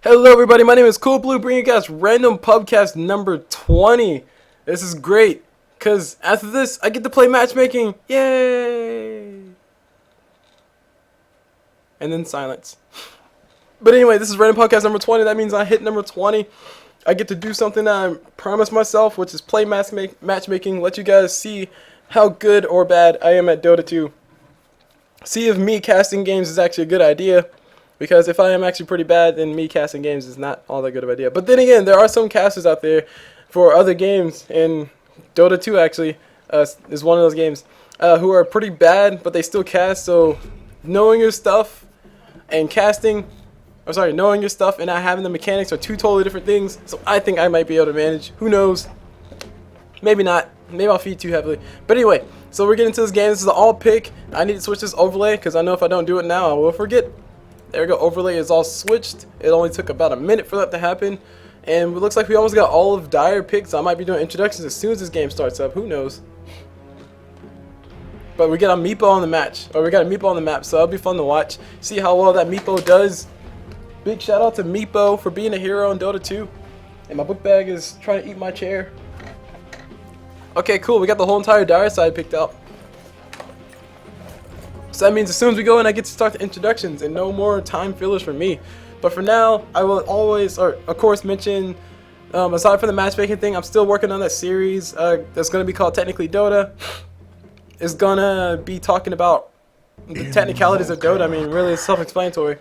Hello everybody, my name is Cul Blu, bringing you guys random pubcast number 20. This is great, because after this, I get to play matchmaking. Yay! And then silence. But anyway, this is random podcast number 20. That means I hit number 20. I get to do something that I promised myself, which is play matchmaking, let you guys see how good or bad I am at Dota 2. See if me casting games is actually a good idea. Because if I am actually pretty bad, then me casting games is not all that good of an idea. But then again, there are some casters out there for other games, and Dota 2 actually is one of those games, who are pretty bad, but they still cast. So knowing your stuff and knowing your stuff and not having the mechanics are two totally different things. So I think I might be able to manage. Who knows? Maybe not. Maybe I'll feed too heavily. But anyway, so we're getting into this game. This is an all pick. I need to switch this overlay because I know if I don't do it now, I will forget. There we go, overlay is all switched. It only took about a minute for that to happen. And it looks like we almost got all of Dire picked, so I might be doing introductions as soon as this game starts up. Who knows? But we got a Meepo on the match. Or we got a Meepo on the map, so it'll be fun to watch. See how well that Meepo does. Big shout out to Meepo for being a hero in Dota 2. And my book bag is trying to eat my chair. Okay, cool. We got the whole entire Dire side picked out. So that means as soon as we go in, I get to start the introductions and no more time fillers for me. But for now, I will always, of course, mention, aside from the matchmaking thing, I'm still working on that series that's going to be called Technically Dota. It's going to be talking about the technicalities of Dota. I mean, really, it's self-explanatory.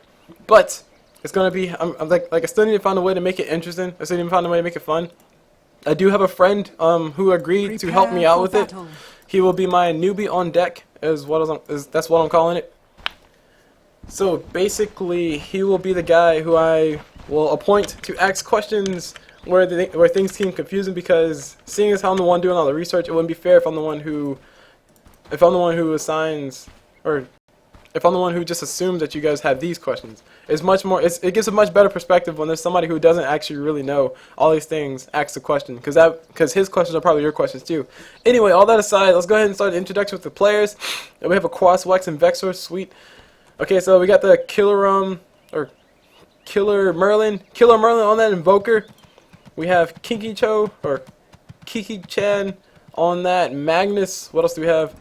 But it's going to be, I'm like I still need to find a way to make it interesting. I still need to find a way to make it fun. I do have a friend who agreed to help me out with it. He will be my newbie on deck, that's what I'm calling it. So basically, he will be the guy who I will appoint to ask questions where things seem confusing, because seeing as how I'm the one doing all the research, it wouldn't be fair if I'm the one who assigns, or if I'm the one who just assumes that you guys have these questions. It's much more. It gives a much better perspective when there's somebody who doesn't actually really know all these things asks the question, because his questions are probably your questions too. Anyway, all that aside, let's go ahead and start the introduction with the players. And we have a Quas, Wex, and Vexor. Sweet. Okay, so we got the Killer Merlin on that Invoker. We have KIKKO-CHAN on that Magnus. What else do we have?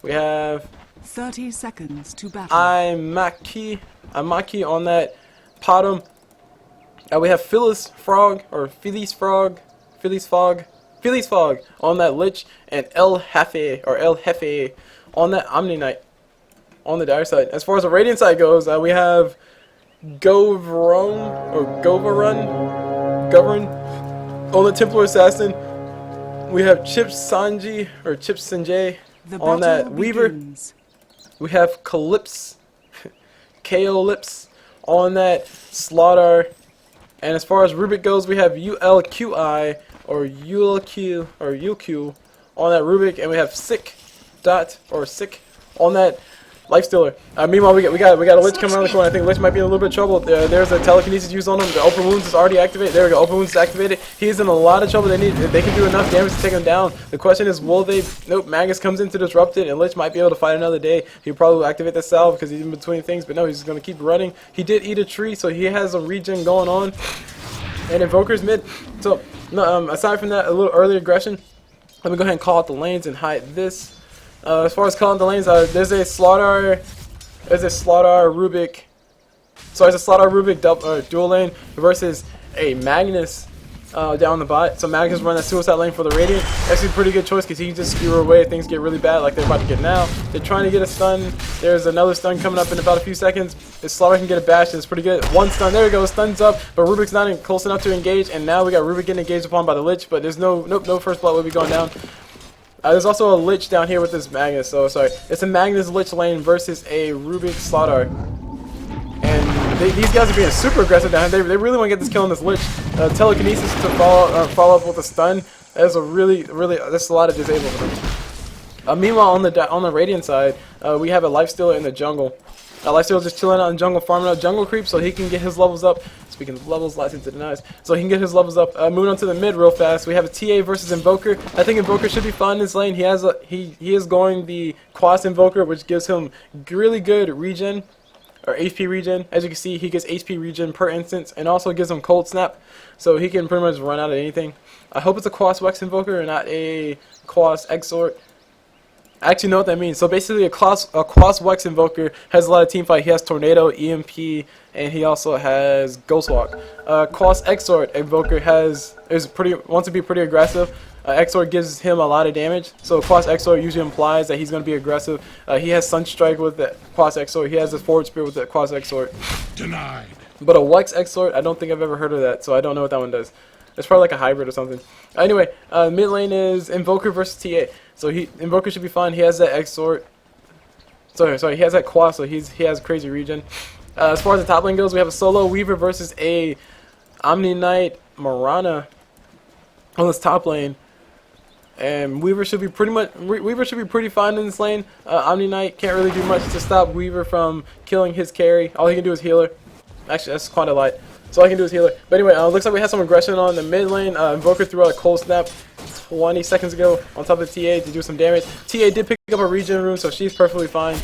We have 30 seconds to battle. Amaki on that Potom. We have Phyllis Fog on that Lich, and El Jefe on that Omni Knight on the Dire side. As far as the Radiant side goes, we have Govern on the Templar Assassin. We have Chips Sanjay on that Weaver. We have Calypse, KO Lips on that Slaughter. And as far as Rubik goes, we have ULQI ULQ on that Rubik, and we have Sick on that Lifestealer. Meanwhile, we got a Lich coming around the corner. I think Lich might be in a little bit of trouble. There's a telekinesis used on him. The open wounds is already activated. There we go. Open wounds is activated. He's in a lot of trouble. They can do enough damage to take him down. The question is, will they? Nope. Magus comes in to disrupt it, and Lich might be able to fight another day. He'll probably activate the salve because he's in between things. But no, he's going to keep running. He did eat a tree, so he has a regen going on. And Invoker's mid. So no, aside from that, a little early aggression. Let me go ahead and call out the lanes and hide this. As far as calling the lanes, there's a Slaughter Rubik dual lane versus a Magnus down the bot. So Magnus run that suicide lane for the Radiant. That's a pretty good choice because he can just skewer away if things get really bad like they're about to get now. They're trying to get a stun. There's another stun coming up in about a few seconds. If Slaughter can get a bash, and it's pretty good. One stun, there we go, stun's up, but Rubik's not close enough to engage, and now we got Rubik getting engaged upon by the Lich, but there's no first blood will be going down. There's also a Lich down here with this Magnus, so sorry. It's a Magnus Lich lane versus a Rubik Slaughter. And these guys are being super aggressive down here. They really want to get this kill on this Lich. Telekinesis to follow up with a stun. That's a lot of disable for them. Meanwhile, on the Radiant side, we have a Lifestealer in the jungle. Lifestealer just chilling out in jungle, farming out jungle creep so he can get his levels up. Speaking of levels, license denies. So he can get his levels up. Moving on to the mid real fast. We have a TA versus Invoker. I think Invoker should be fun in this lane. He is going the Quas Invoker, which gives him really good regen. or HP regen. As you can see, he gets HP regen per instance, and also gives him cold snap, so he can pretty much run out of anything. I hope it's a Quas Wex Invoker and not a Quas Exort. I actually know what that means. So basically, a Quas Wex Invoker has a lot of team fight. He has Tornado, EMP, and he also has Ghost Walk. Quas Exort Invoker wants to be pretty aggressive. Exort gives him a lot of damage, so Quas Exort usually implies that he's going to be aggressive. He has Sunstrike with the Quas Exort. He has a Forward Spirit with the Quas Exort. Denied. But a Wex Exort, I don't think I've ever heard of that, so I don't know what that one does. It's probably like a hybrid or something. Anyway, mid lane is Invoker versus TA. So Invoker should be fine. He has that Exort. Sorry, he has that Quas, so he has crazy regen. As far as the top lane goes, we have a solo Weaver versus a Omni Knight Mirana on this top lane. And Weaver should be pretty fine in this lane. Omni Knight can't really do much to stop Weaver from killing his carry. All he can do is healer. Actually, that's quite a lot. So all I can do is healer. But anyway, looks like we had some aggression on the mid lane. Invoker threw out a cold snap 20 seconds ago on top of TA to do some damage. TA did pick up a regen rune, so she's perfectly fine.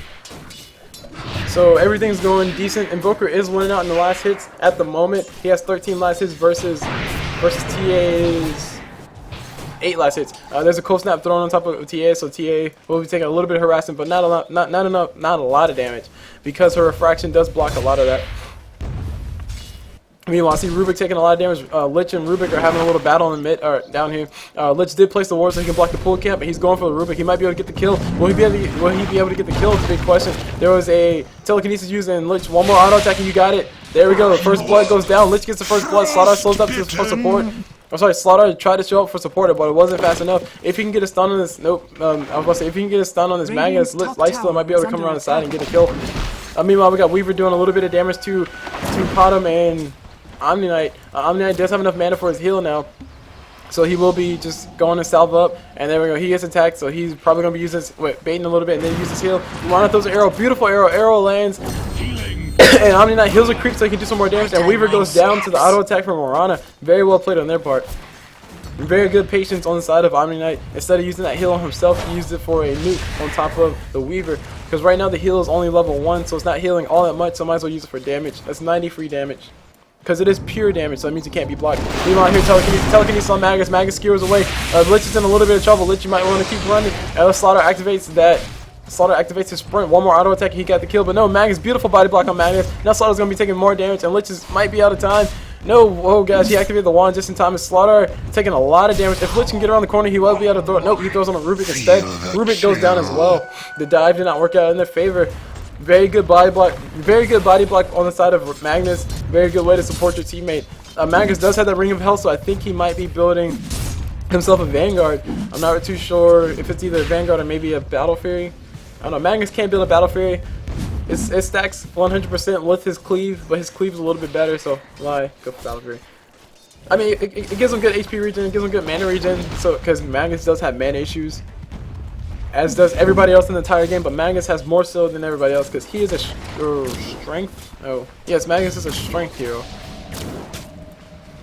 So everything's going decent. Invoker is winning out in the last hits at the moment. He has 13 last hits versus TA's 8 last hits. There's a cold snap thrown on top of TA, so TA will be taking a little bit of harassment, but not a lot of damage, because her refraction does block a lot of that. Meanwhile, I see Rubik taking a lot of damage. Lich and Rubik are having a little battle in the mid, or down here. Lich did place the ward so he can block the pull camp, but he's going for the Rubik. He might be able to get the kill. Will he be able to get the kill? It's a big question. There was a telekinesis used in Lich. One more auto attack and you got it. There we go. The first blood goes down. Lich gets the first blood. Slaughter slows up for support. I'm sorry, Slaughter tried to show up for support, but it wasn't fast enough. If he can get a stun on this, I was about to say, if he can get a stun on this Magnus, Lifesteal might be able to come around the side and get a kill. Meanwhile, we got Weaver doing a little bit of damage to Potom and Omni Knight. Omni Knight does have enough mana for his heal now, so he will be just going to salve up, and there we go. He gets attacked, so he's probably going to be using baiting a little bit and then use his heal. Mirana throws an arrow, beautiful arrow. Arrow lands, and Omni Knight heals a creep so he can do some more damage, and Weaver goes down to the auto attack from Mirana. Very well played on their part. Very good patience on the side of Omni Knight. Instead of using that heal on himself, he used it for a nuke on top of the Weaver, because right now the heal is only level 1, so it's not healing all that much, so might as well use it for damage. That's 90 free damage, because it is pure damage, so that means it can't be blocked. Meanwhile, here telekinesis on Magus. Magus skewers away. Lich is in a little bit of trouble. Lich, you might want to keep running. Slaughter activates that. Slaughter activates his sprint. One more auto attack, he got the kill. But no, Magus, beautiful body block on Magus. Now Slaughter's going to be taking more damage, and Lich might be out of time. No, oh gosh, he activated the wand just in time. And Slaughter taking a lot of damage. If Lich can get around the corner, he will be able to throw it. Nope, he throws on a Rubik instead. Rubik goes down as well. The dive did not work out in their favor. Very good body block on the side of Magnus. Very good way to support your teammate. Magnus does have that Ring of Health, so I think he might be building himself a Vanguard. I'm not too sure if it's either a Vanguard or maybe a Battle Fury. I don't know. Magnus can't build a Battle Fury. It stacks 100% with his cleave, but his cleave is a little bit better, so why go for Battle Fury? I mean, it gives him good HP regen, it gives him good mana regen, so because Magnus does have mana issues, as does everybody else in the entire game, but Magnus has more so than everybody else because he is a strength. Oh, yes, Magnus is a strength hero.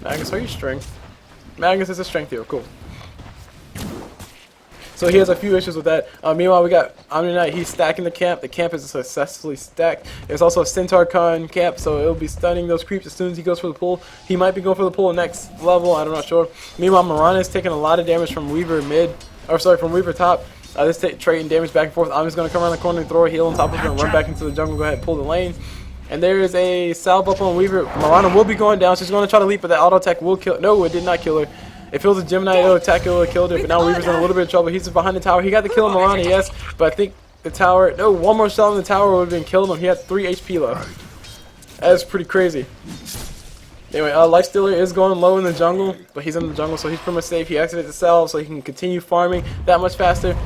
Magnus, are you strength? Magnus is a strength hero. Cool. So he has a few issues with that. Meanwhile, we got Omni Knight. He's stacking the camp. The camp is successfully stacked. There's also a Centaur Con camp, so it'll be stunning those creeps as soon as he goes for the pull. He might be going for the pull next level. I'm not sure. Meanwhile, Mirana is taking a lot of damage from Weaver from Weaver top. This trading damage back and forth. I'm just going to come around the corner and throw a heal on top of him and run back into the jungle. Go ahead and pull the lane. And there is a salve up on Weaver. Mirana will be going down. She's going to try to leap, but that auto attack will kill. No, it did not kill her. If it was a Gemini auto attack, it would have killed her. But now Weaver's in a little bit of trouble. He's behind the tower. He got the kill on Mirana, yes. But I think the tower. No, one more shot on the tower would have been killed him. He had 3 HP left. That is pretty crazy. Anyway, Lifestealer is going low in the jungle, but he's in the jungle, so he's pretty much safe. He activated the salve, so he can continue farming that much faster.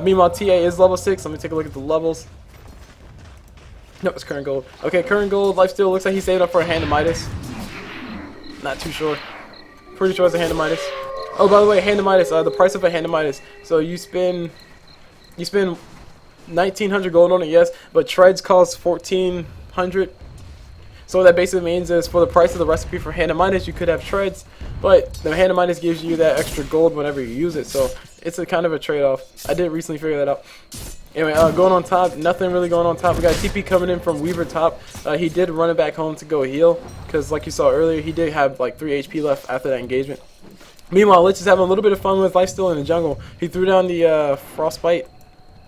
Meanwhile, TA is level 6. Let me take a look at the levels. Nope, it's current gold. Okay, current gold. Lifesteal looks like he saved up for a Hand of Midas. Not too sure. Pretty sure it's a Hand of Midas. Oh, by the way, Hand of Midas. The price of a Hand of Midas. So you spend 1,900 gold on it, yes, but treads cost 1,400. So what that basically means is for the price of the recipe for Hand of Midas, you could have treads, but the Hand of Midas gives you that extra gold whenever you use it. So it's a kind of a trade-off. I did recently figure that out. Anyway, going on top, nothing really going on top. We got TP coming in from Weaver top. He did run it back home to go heal, because like you saw earlier, he did have like 3 HP left after that engagement. Meanwhile, Lich is having a little bit of fun with lifesteal in the jungle. He threw down the Frostbite.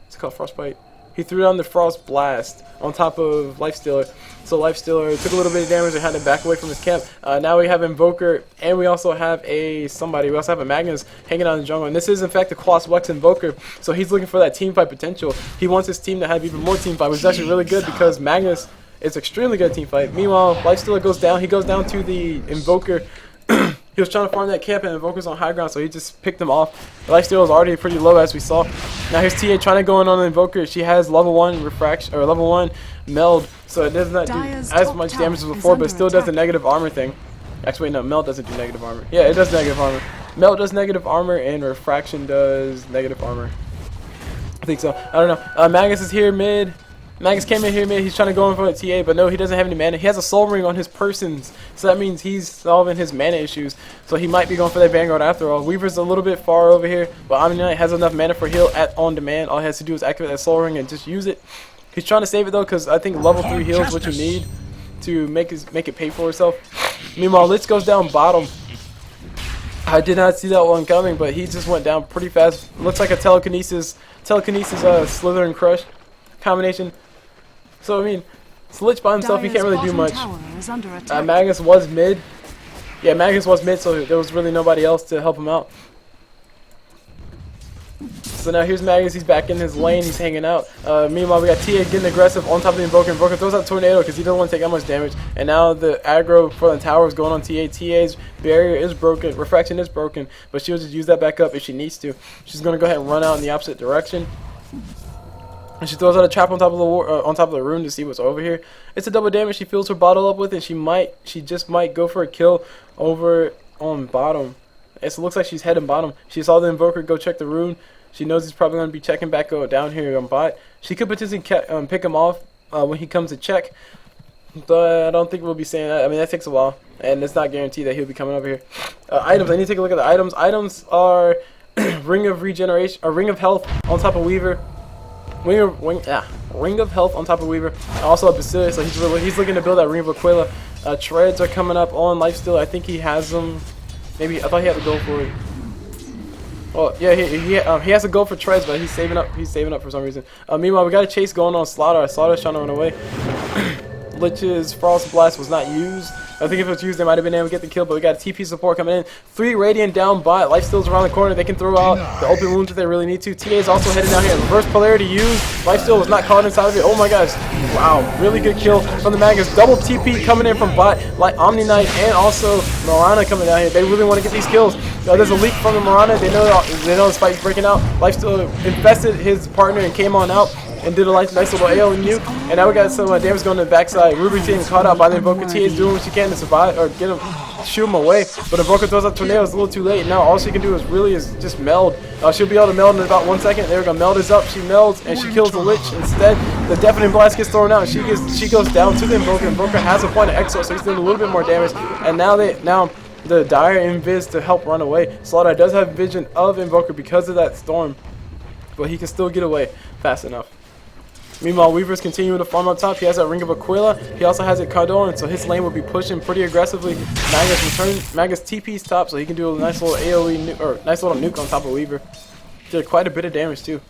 It's called Frostbite. He threw down the Frost Blast on top of Lifestealer. So Lifestealer took a little bit of damage and had to back away from his camp. Now we have Invoker, and we also have we also have a Magnus hanging out in the jungle. And this is in fact a Quas Wex Invoker, so he's looking for that team fight potential. He wants his team to have even more team fight, which is actually really good because Magnus is extremely good at team fight. Meanwhile, Lifestealer goes down. He goes down to the Invoker. He was trying to farm that camp, and Invoker's on high ground, so he just picked him off. The lifesteal was already pretty low, as we saw. Now here's TA trying to go in on the Invoker. She has level 1 refraction, or level 1 meld, so it does not do as much damage as before, but it still does the negative armor thing. Actually, wait, no, meld doesn't do negative armor. Yeah, it does negative armor. Meld does negative armor, and refraction does negative armor. I think so. I don't know. Magus is here mid. Magus came in here mid. He's trying to go in for a TA, but no, he doesn't have any mana. He has a soul ring on his persons, so that means he's solving his mana issues. So he might be going for that Vanguard after all. Weaver's a little bit far over here, but Omni Knight has enough mana for heal on demand. All he has to do is activate that soul ring and just use it. He's trying to save it though, because I think level 3 heal is what you need to make it pay for itself. Meanwhile, Lich goes down bottom. I did not see that one coming, but he just went down pretty fast. Looks like a telekinesis Slither and Crush combination. So I mean, it's Lich by himself. He can't really do much. Magus was mid. Yeah, Magus was mid, so there was really nobody else to help him out. So now here's Magus. He's back in his lane. He's hanging out. Meanwhile, we got TA getting aggressive on top of the Invoker. Invoker throws out Tornado because he doesn't want to take that much damage. And now the aggro for the tower is going on TA. TA's barrier is broken. Refraction is broken, but she'll just use that back up if she needs to. She's going to go ahead and run out in the opposite direction. And she throws out a trap on top of the rune to see what's over here. It's a double damage. She fills her bottle up with, and she just might go for a kill over on bottom. It looks like she's heading bottom. She saw the Invoker go check the rune. She knows he's probably going to be checking back down here on bot. She could potentially pick him off when he comes to check, but I don't think we'll be saying that. I mean, that takes a while, and it's not guaranteed that he'll be coming over here. Items. I need to take a look at the items. Items are Ring of Regeneration, or Ring of Health on top of Weaver. Ring of Health on top of Weaver. Also a Basilius, so he's looking to build that Ring of Aquila. Treads are coming up on Lifesteal. I think he has them. Maybe I thought he had to go for it. Well, yeah, he has to go for Treads, but he's saving up. He's saving up for some reason. Meanwhile, we got a chase going on Slaughter. Slaughter's trying to run away. Lich's Frost Blast was not used. I think if it was used, they might have been able to get the kill, but we got TP support coming in. 3 Radiant down bot. Lifesteal's around the corner. They can throw out the open wounds if they really need to. TA is also heading down here. Reverse polarity used. Lifesteal was not caught inside of it. Oh my gosh. Wow. Really good kill from the Magus. Double TP coming in from bot. Like Omni Knight and also Mirana coming down here. They really want to get these kills. There's a leak from the Mirana. They know the spike's breaking out. Lifesteal infested his partner and came on out and did a nice little AoE nuke. And now we got some damage going to the backside. Ruby's getting caught out by the Invoker. TA is doing what she can to survive or get him, shoot him away. But Invoker throws out Tornado. It's a little too late. Now all she can do is just meld. She'll be able to meld in about 1 second. There we go. Meld is up. She melds and she kills the Lich instead. The Deafening Blast gets thrown out. She goes down to the Invoker. Invoker has a point of exo, so he's doing a little bit more damage. And now the Dire invis to help run away. Slaughter does have vision of Invoker because of that storm, but he can still get away fast enough. Meanwhile, Weaver's continuing to farm up top. He has that Ring of Aquila. He also has a Cardon, so his lane will be pushing pretty aggressively. Magus TP's top, so he can do a nice little AoE or nice little nuke on top of Weaver. Did quite a bit of damage too.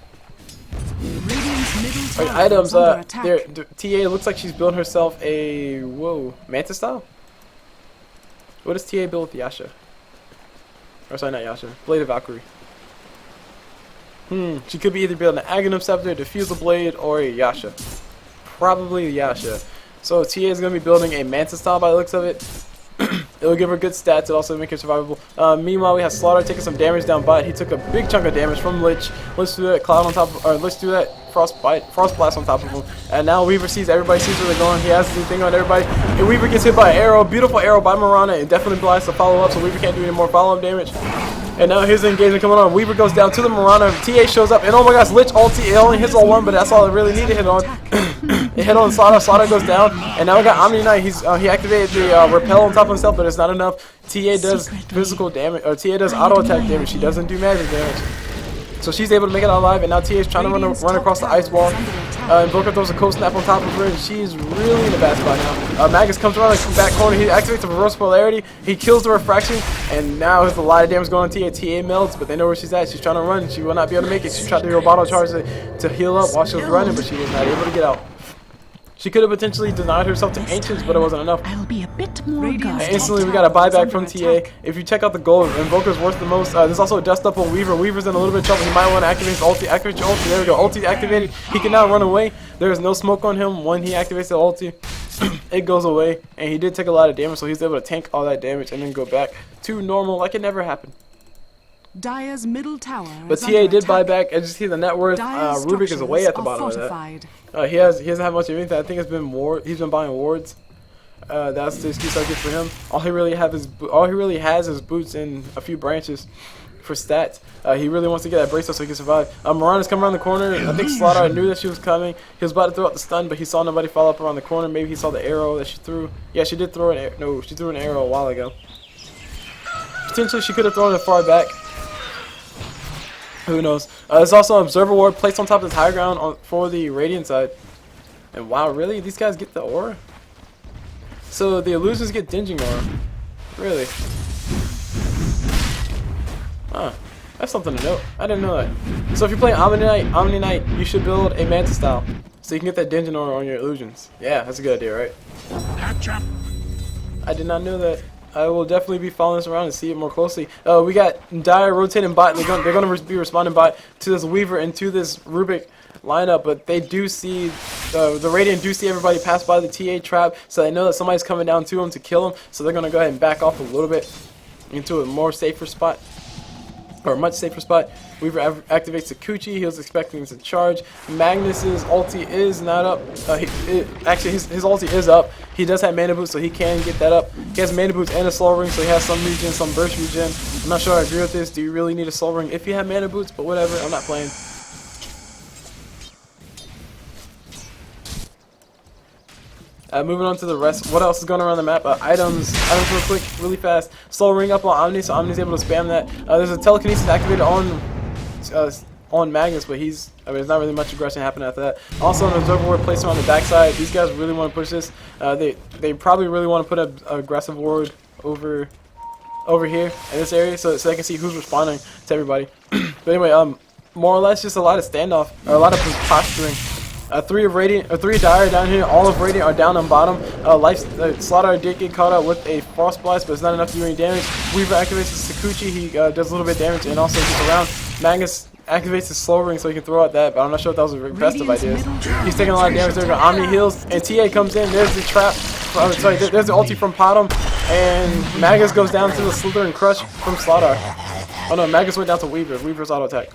Right, items. TA looks like she's building herself a Manta style. What does TA build with Yasha? Or sorry, not Yasha. Blade of Valkyrie. She could be either building an Aghanim Scepter, Diffusal Blade, or a Yasha. Probably Yasha. So TA is going to be building a Manta style by the looks of it. It'll give her good stats. It'll also make her survivable. Meanwhile, we have Slaughter taking some damage down bot. He took a big chunk of damage from Lich. Let's do that Cloud on top of, or let's do that Frost Blast on top of him. And now Weaver sees everybody, sees where they're going. He has the thing on everybody. And Weaver gets hit by an arrow. Beautiful arrow by Mirana. And definitely blasts to follow up, so Weaver can't do any more follow-up damage. And now here's the engagement coming on. Weaver goes down to the Mirana. TA shows up. And oh my gosh, Lich ulti. It only hits all one, but that's all it really needed to hit on. It hit on Slaughter. Slaughter goes down. And now we got Omni Knight. He activated the repel on top of himself, but it's not enough. TA does physical damage, or TA does auto attack damage. She doesn't do magic damage. So she's able to make it out alive, and now TA is trying to run across the ice wall. Invoker throws a cold snap on top of her, and she's really in a bad spot now. Magus comes around the back corner, he activates the reverse polarity, he kills the refraction, and now there's a lot of damage going on TA. TA melts, but they know where she's at. She's trying to run, she will not be able to make it. She tried to do a bottle charge to heal up while she was running, but she was not able to get out. She could have potentially denied herself to Ancients, but it wasn't enough. I'll be a bit more And instantly we got a buyback from TA. If you check out the goal, Invoker's worth the most. There's also a dust up on Weaver. Weaver's in a little bit of trouble. He might want to activate his ulti. Activate your ulti. There we go. Ulti activated. He can now run away. There is no smoke on him when he activates the ulti. It goes away, and he did take a lot of damage, so he's able to tank all that damage and then go back to normal like it never happened. Dire's middle tower. But TA did buy back. As you see, the net worth. Rubik is way at the bottom of that. He doesn't have much of anything. I think it's been ward. He's been buying wards. That's the excuse I get for him. All he really has is boots and a few branches for stats. He really wants to get that bracelet so he can survive. Mirana's coming around the corner. I think Slaughter knew that she was coming. He was about to throw out the stun, but he saw nobody follow up around the corner. Maybe he saw the arrow that she threw. Yeah, she did throw an arrow. No, she threw an arrow a while ago. Potentially, she could have thrown it far back. Who knows? There's also an observer ward placed on top of this high ground for the Radiant side. And wow, really? These guys get the aura? So the illusions get dinging aura. Really? Huh. That's something to note. I didn't know that. So if you're playing Omni Knight, you should build a Manta style. So you can get that dinging aura on your illusions. Yeah, that's a good idea, right? I did not know that. I will definitely be following this around and see it more closely. We got Dire rotating bot. They're going to be responding bot to this Weaver and to this Rubik lineup, but they do see the Radiant do see everybody pass by the TA trap, so they know that somebody's coming down to them to kill them. So they're going to go ahead and back off a little bit into a more safer spot, or a much safer spot. Weaver activates the Coochie. He was expecting to charge. Magnus's ulti is not up. Actually, his ulti is up. He does have mana boots, so he can get that up. He has mana boots and a slow ring, so he has some regen, some burst regen. I'm not sure I agree with this. Do you really need a slow ring if you have mana boots? But whatever, I'm not playing. Moving on to the rest. What else is going around the map? Items real quick, really fast. Slow ring up on Omni, so Omni's able to spam that. There's a telekinesis activated on Magnus, but there's not really much aggression happening after that. Also, an observer ward placed on the backside. These guys really want to push this. They probably really want to put an aggressive ward over here in this area, so they can see who's responding to everybody. But anyway, more or less just a lot of standoff, or a lot of posturing. Three Dire down here. All of Radiant are down on bottom. Slaughter did get caught out with a Frost Blast, but it's not enough to do any damage. Weaver activates his Sakuchi. He does a little bit of damage and also gets around. Magnus activates his slow ring so he can throw out that, but I'm not sure if that was the best of ideas. He's taking a lot of damage. There we go. Omni heals, and TA comes in. There's the trap. There's the ulti from Potom, and Magus goes down to the Slither and Crush from Slaughter. Oh no, Magus went down to Weaver. Weaver's auto attack.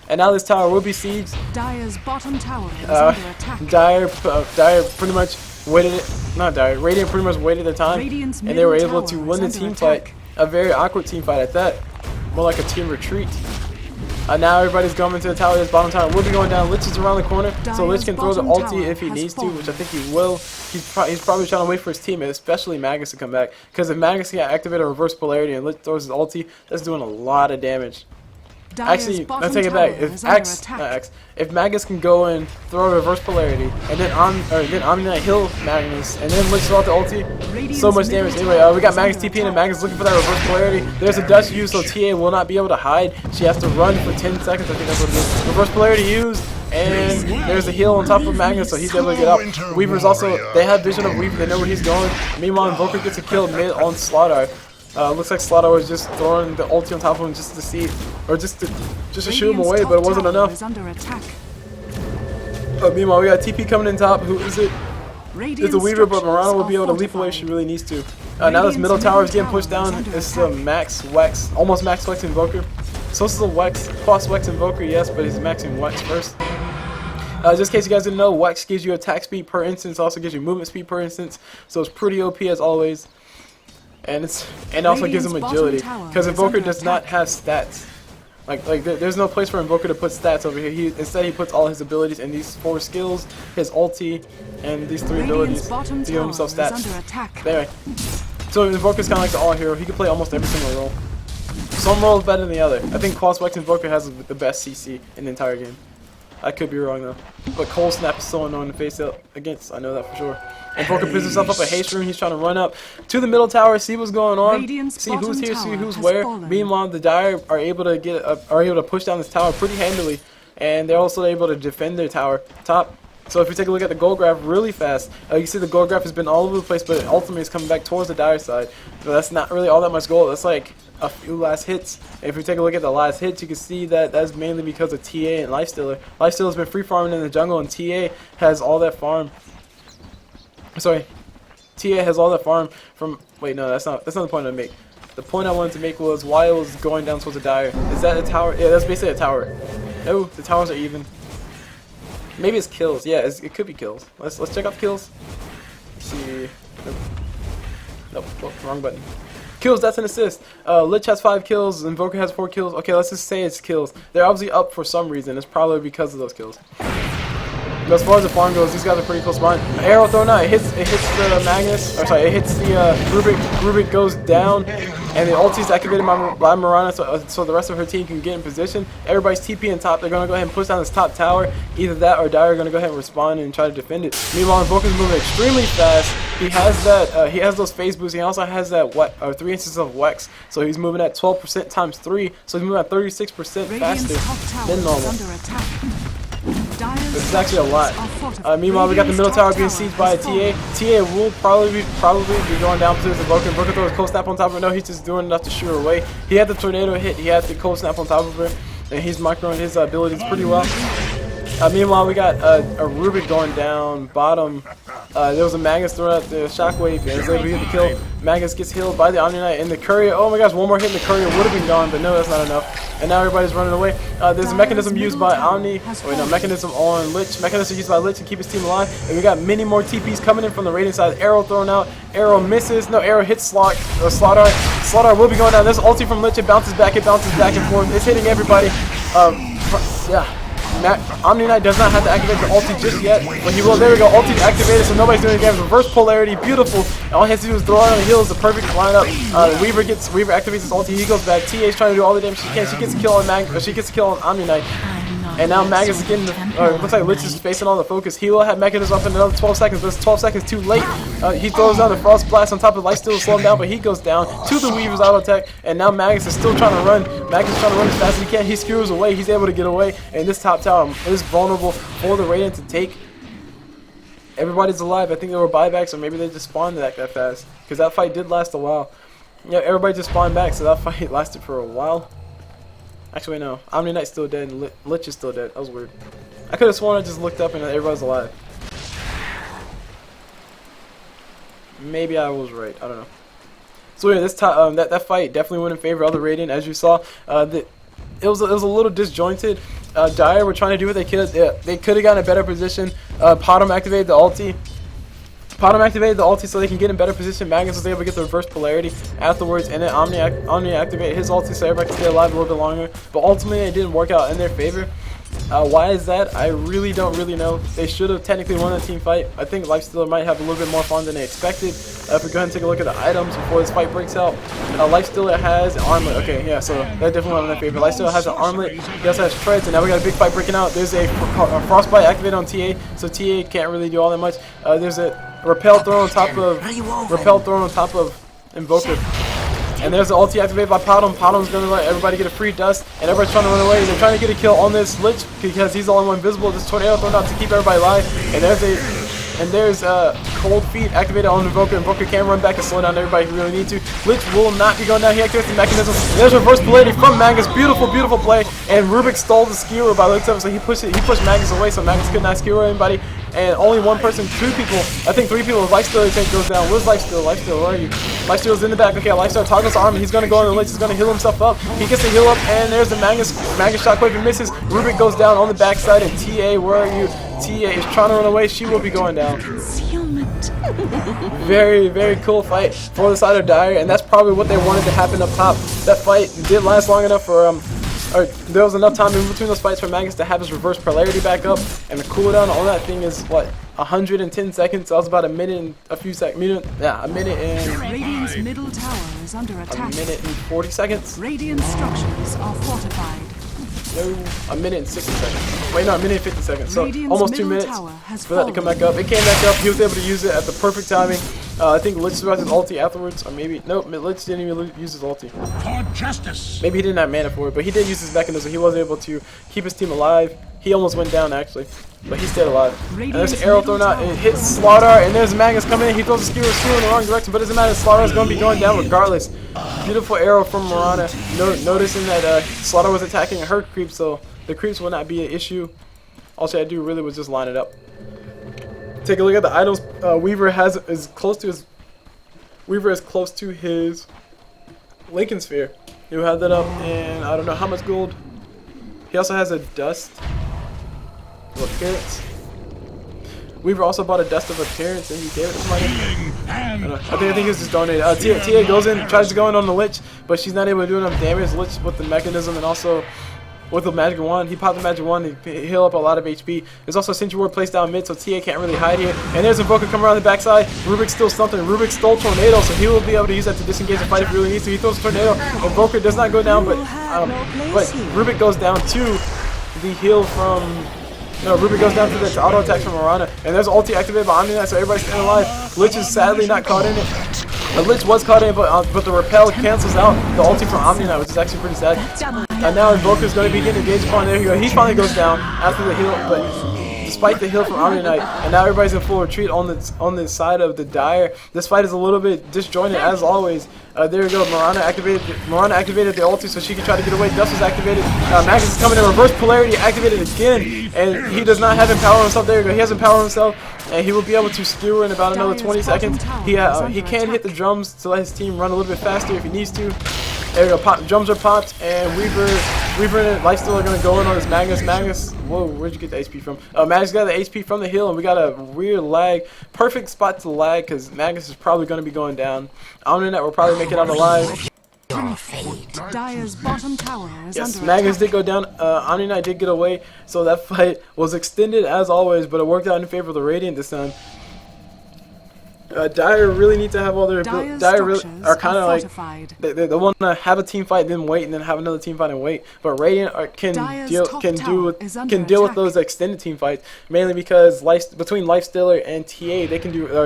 And now this tower will be sieged. Dire's bottom tower is under attack. Dire pretty much waited it. Not Dire. Radiant pretty much waited their time, and they were able to win the team fight. A very awkward team fight at that. More like a team retreat. Now everybody's going to the tower. This bottom tower will be going down. Lich is around the corner, so Lich can throw the ulti if he needs to, which I think he will. He's probably trying to wait for his teammate, especially Magus, to come back. Because if Magus can activate a reverse polarity and Lich throws his ulti, that's doing a lot of damage. Actually, let's take it back. If Magus can go and throw a reverse polarity, and then Omni heal Magnus, and then Lich throw out the ulti, so much damage. Anyway, we got Magus TP and Magus looking for that reverse polarity. There's a dust used, so TA will not be able to hide. She has to run for 10 seconds. I think that's what it is. Reverse polarity used, and there's a heal on top of Magnus, so he's able to get up. Weaver's also, they have vision of Weaver. They know where he's going. Meanwhile, Invoker gets a kill mid on Slaughter. Looks like Slaughter was just throwing the ulti on top of him just to see, or just to shoot him away, but it wasn't enough. Meanwhile, we got TP coming in top. Who is it? It's a Weaver, but Mirana will be able to leap away if she really needs to. Now this middle tower is getting pushed down. It's the max Wex, almost max Wex Invoker. So this is a Wex, plus Wex Invoker, yes, but he's maxing Wex first. Just in case you guys didn't know, Wex gives you attack speed per instance, also gives you movement speed per instance, so it's pretty OP as always. And also gives him agility, because Invoker does not have stats. Like there's no place for Invoker to put stats over here. Instead he puts all his abilities in these 4 skills, his ulti, and these 3 abilities to give himself stats. There. So Invoker's kind of like the all hero. He can play almost every single role. Some roles better than the other. I think Crosswex Invoker has the best CC in the entire game. I could be wrong though. But Cold Snap is so annoying to face up against. I know that for sure. Invoker picks himself up a haste room. He's trying to run up to the middle tower, see what's going on, Radiant's see who's here, see bottom who's tower where. has fallen. Meanwhile, the Dire are able to push down this tower pretty handily, and they're also able to defend their tower top. So if you take a look at the gold graph really fast, you can see the gold graph has been all over the place, but it ultimately is coming back towards the Dire side. So that's not really all that much gold. That's like a few last hits. And if you take a look at the last hits, you can see that that's mainly because of TA and Lifestealer. Lifestealer's been free farming in the jungle, and TA has all that farm. Sorry, TA has all that farm from. Wait, no, that's not the point I make. The point I wanted to make was why it was going down towards the Dire. Is that a tower? Yeah, that's basically a tower. No, the towers are even. Maybe it's kills. Yeah, it could be kills. Let's check out the kills. Let's see. Nope. Oh, wrong button. Kills, that's an assist. Lich has 5 kills, Invoker has 4 kills. Okay, let's just say it's kills. They're obviously up for some reason. It's probably because of those kills. But as far as the farm goes, these guys are pretty close behind. Arrow thrown out, it hits the Magnus, or sorry, it hits the Rubik. Rubik goes down, and the ulti is activated by Mirana, so the rest of her team can get in position. Everybody's TP in top. They're gonna go ahead and push down this top tower. Either that or Dire are gonna go ahead and respond and try to defend it. Meanwhile, Invoker's moving extremely fast. He has that. He has those phase boosts. He also has that 3 instances of Wex, so he's moving at 12% times 3. So he's moving at 36% faster than normal. This is actually a lot. Meanwhile, we got the middle tower being sieged by a TA. TA will probably be going down to his Invoker. Invoker throws a cold snap on top of her. No, he's just doing enough to shoot her away. He had the tornado hit. He had the cold snap on top of her, and he's microing his abilities pretty well. Meanwhile, we got a Rubik going down bottom. There was a Magus throwing out the shockwave, and was able to get the kill. Magus gets healed by the Omni Knight, and the courier. Oh my gosh, one more hit, and the courier would have been gone, but no, that's not enough. And now everybody's running away. There's a mechanism used by Omni. Wait, no, mechanism on Lich. Mechanism used by Lich to keep his team alive. And we got many more TPs coming in from the Radiant side. Arrow thrown out. Arrow misses. No, arrow hits Slaughter. Slaughter will be going down. There's ulti from Lich. It bounces back and forth. It's hitting everybody. Yeah. Omni Knight does not have to activate the ulti just yet, but he will. There we go, ulti activated, so nobody's doing damage. Reverse polarity, beautiful. All he has to do is throw out on the heels, the perfect lineup. Weaver activates his ulti, he goes back. TA is trying to do all the damage she can. She gets a kill on Omni Knight. And now Magus is getting looks like Lich is facing all the focus. He will have Mechanism up in another 12 seconds, but it's 12 seconds too late. He throws down the Frost Blast on top of Lifesteal to slow him down, but he goes down to the Weaver's auto attack, and now Magus is still trying to run. Magus is trying to run as fast as he can. He skewers away, he's able to get away, and this top tower is vulnerable for the Radiant to take. Everybody's alive. I think there were buybacks, or maybe they just spawned that fast, because that fight did last a while. Yeah, everybody just spawned back, so that fight lasted for a while. Actually, no. Omni Knight's still dead, and Lich is still dead. That was weird. I could have sworn I just looked up and everybody's alive. Maybe I was right. I don't know. So yeah, that fight definitely went in favor of the Radiant, as you saw. It was a little disjointed. Dire were trying to do what they could. They could have gotten a better position. Potom activated the ulti. So they can get in better position. Magus was able to get the reverse polarity afterwards, and then Omni activated his ulti so everybody could stay alive a little bit longer. But ultimately, it didn't work out in their favor. Why is that? I really don't know. They should have technically won that team fight. I think Lifestealer might have a little bit more fun than they expected. If we go ahead and take a look at the items before this fight breaks out, Lifestealer has an armlet. Okay, yeah, so that definitely went in their favor. Lifestealer has an armlet. He also has treads, and now we got a big fight breaking out. There's a frostbite activated on TA, so TA can't really do all that much. There's a repel thrown on top of Invoker. And there's the ulti activated by Potom. Potom's gonna let everybody get a free dust, and everybody's trying to run away. They're trying to get a kill on this Lich because he's the only one visible. This tornado thrown out to keep everybody alive. And there's cold feet activated on Invoker. Invoker can run back and slow down everybody if you really need to. Lich will not be going down. He activates the mechanism. And there's reverse polarity from Magus. Beautiful, beautiful play. And Rubik stole the skewer by the looks of it, so he pushed Magus away, so Magus could not skewer anybody. And only one person, 2 people, I think 3 people. Lifestealer tank goes down. Where's Lifestealer? Lifestealer, where are you? Lifestealer's in the back. Okay, Lifestealer toggles arm. He's gonna go on the Lich. He's gonna heal himself up. He gets the heal up, and there's the Magus shockwave and misses. Rubik goes down on the backside, and TA, where are you? TA is trying to run away. She will be going down. Very, very cool fight for the side of Dire, and that's probably what they wanted to happen up top. That fight did last long enough for or there was enough time in between those fights for Magus to have his reverse polarity back up, and the cooldown on that thing is what, 110 seconds. So that was about a minute and a few seconds. Yeah, a minute and Radiant's middle tower is under a attack. minute and 40 seconds. Radiant structures are fortified. No, a minute and 60 seconds. Wait, no, a minute and 50 seconds. So Radiant's almost 2 middle minutes tower has for that to come back up. It came back up. He was able to use it at the perfect timing. I think Lich threw out his ulti afterwards, or maybe nope. Lich didn't even use his ulti. For justice. Maybe he didn't have mana for it, but he did use his mechanism. He was able to keep his team alive. He almost went down actually, but he stayed alive. And there's an arrow thrown out, and it hits Slaughter, and there's Magnus coming in. He throws a skewer in the wrong direction, but it doesn't matter. Slaughter is going to be going down regardless. Beautiful arrow from Mirana. Noticing that Slaughter was attacking her creep, so the creeps will not be an issue. All she had to do really was just line it up. Take a look at the items. Weaver is close to his Lincoln Sphere. He'll have that up, and I don't know how much gold. He also has a dust of appearance. Weaver also bought a dust of appearance, and he gave it to somebody. I think he was just donated. TA goes in, tries to go in on the Lich, but she's not able to do enough damage. Lich with the mechanism and also with the magic wand. He popped the magic wand to heal up a lot of HP. There's also a Sentry Ward placed down mid, so TA can't really hide here. And there's Invoker coming around the backside. Rubik's still something. Rubik stole Tornado, so he will be able to use that to disengage the fight if he really needs to. He throws a Tornado. Invoker does not go down, but Rubik goes down to the heal from... No, Rubik goes down to the auto attack from Mirana. And there's ulti activated by Omni-Knight, so everybody's staying alive. Lich is sadly not caught in it. The Lich was caught in, but the repel cancels out the ulti from Omni-Knight, which is actually pretty sad. And now Invoker's going to be getting engaged upon. There you go. He finally goes down after the heal, but despite the heal from Omni-Knight, and now everybody's in full retreat on the side of the Dire. This fight is a little bit disjointed as always. There you go. Mirana activated the ulti so she can try to get away. Dust was activated. Magnus is coming in reverse polarity, activated again, and he does not have empower himself. There you go. He has empower himself, and he will be able to skewer in about another 20 seconds. He can hit the drums to let his team run a little bit faster if he needs to. There you go. Drums are popped, and Weaver and Lifesteal are going to go in on this Magnus. Whoa, where'd you get the HP from? Magnus got the HP from the hill, and we got a weird lag. Perfect spot to lag, because Magnus is probably going to be going down. Omni-Knight will probably make it out alive. Dire's bottom tower is Yes, under Magnus attack. did go down. Omni-Knight did get away, so that fight was extended as always, but it worked out in favor of the Radiant this time. Dire really need to have all their Dire really are kind of like they want to have a team fight, then wait, and then have another team fight and wait. But Radiant can deal with those extended team fights, mainly because between Lifestealer and TA